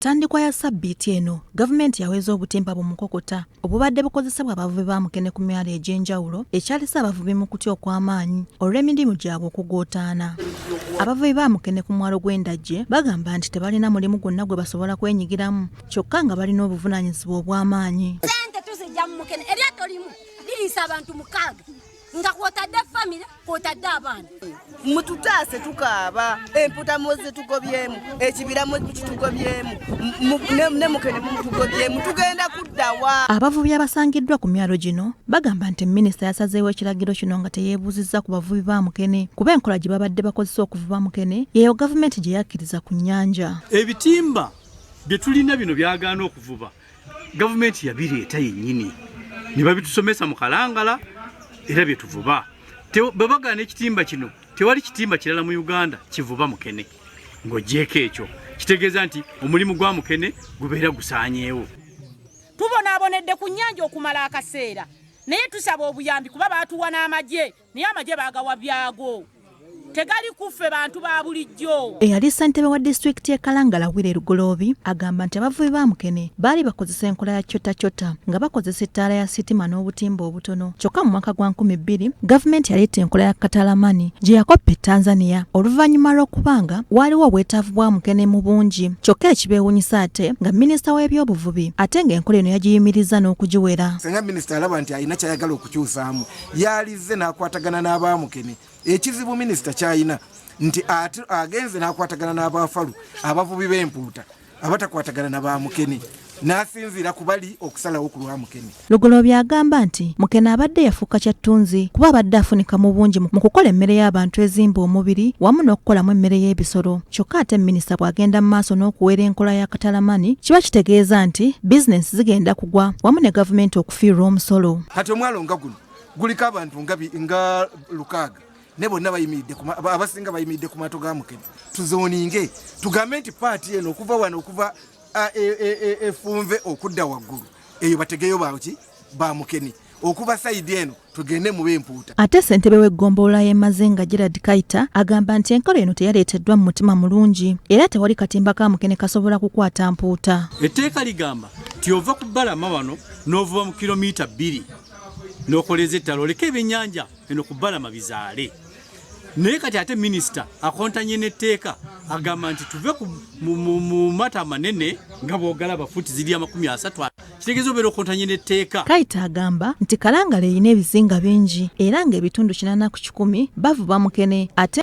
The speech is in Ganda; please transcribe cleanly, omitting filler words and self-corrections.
Tandikwa ya sabbiiti eno gavumenti yaweza obutimba bumukokota obubadde bukozesebwa abavubi ba Mukene ku myalo egy'enjawulo ekyalisa abavubi mu kutya okw'amaanyi olw'emirimu gyabwe okugootaana. Abavubi ba Mukene ku mwalo gw'Endajje bagamba nti tebalina mulimu gwonna gwe basobola kwenyigiramu kyokka nga balina obuvunaanyizibwa obw'amaanyi. Sente tuzijja mu Mukene eryato limu liriisa abantu 6 nga kwotadde famire kwotadde abaana. Mututaase tukaaba emputa moze tugobyemu ekibira mu kitugobyemu ne Mukene mutugobyemu tugenda kuddawa. Abavubi abasangiddwa ku myalo gino bagamba nti minisita yasazeewo ekiragiro kino nga teyeebuuzizza ku bavubi ba Mukene kuba enkola gye babadde bakozesa okuvuba Mukene yeeyo gavumenti gye yakkiriza ku nnyanja. Ebitimba bye tulina bino byagaana okuvuba gavumenti yabireeta yennyini ne babitusomesa mu kalangala era bye tuvuba. Babagaana ekitimba kino tewali kitimba kirala mu Uganda kivuba Mukene ng'ogyeko ekyo kitegeeza nti omulimu gwa Mukene gubeera gusaanyeewo. Tubonaabonedde ku nnyanja okumala akaseera naye tusaba obuyambi kuba baatuwa n'amagye naye amagye baagawa byago tegali kuffe bantu ba bulijjo. Eyali ssentebe wa disitulikiti y'e Kalangala Wire Lugoloobi agamba nti abavubi ba Mukene baali bakozesa enkola ya kyota nga bakozesa ettaala ya sitima n'obutimba obutono kyokka mu mwaka gwa 2000 gavumenti yaleeta enkola ya katalamani gye yakoppe Tanzania oluvannyuma lw'okubanga waaliwo obwetaavu bwa Mukene mu bungi kyokka ekibeewuunyisa ate nga minisita w'ebyobuvubi ate ng'enkola eno yagiyimiriza n'okugiwera. Senga minisita alaba nti alina kyayagala okukyusaamu yalize n'akwatagana n'aba Mukene. Ekizibu minisita kyayina nti agenze n'akwatagana n'abafalu abavubi b'empuuta abatakwatagana n'aba Mukene n'asinziira ku bali okusalawo ku lwa Mukene. Lugoloobi agamba nti Mukene abadde yafuuka kyattunzi kuba abadde afunika mu bungi mu kukola emmere y'abantu ezimba omubiri wamu n'okukolamu emmere y'ebisolo kyokka ate minisita bw'agenda mu maaso n'okuweera enkola ya katalamani kiba kitegeeza nti bizinensi zigenda kugwa wamu ne gavumenti okufiirwa omusolo. Kati omwalo nga guno guliko abantu nga 6 ne bonna bayimiridde abasinga bayimiridde ku maato ga Mukene. Tuzooninge tugambe nti paati eno okuva wano okuva efunve okudda waggulu eyo bategeyo baki ba Mukene okuva sayidi eno tugende mu b'empuuta. Ate ssentebe w'eggombolola y'e Maziga Gerard Kaita agamba nti enkola eno teyaleeteddwa mu mutima mulungi era tewali katimba ka Mukene kasobola kukwata mpuuta. Etteeka ligamba nti ova ku Balama wano n'ovuba mu kilomita 2 n'okoleza ettalo oleka ebyennyanja eno ku Balama bizaale. Naye kati ate minisita akontanye n'etteeka agamba nti tuve mu mata amanene nga bw'ogalaba fuuti ziri 30 kitegeeza obeera okontanye n'etteeka. Kaita agamba nti Kalangala erina ebizinga bingi era ng'ebitundu 80 ku 100 bavuba Mukene ate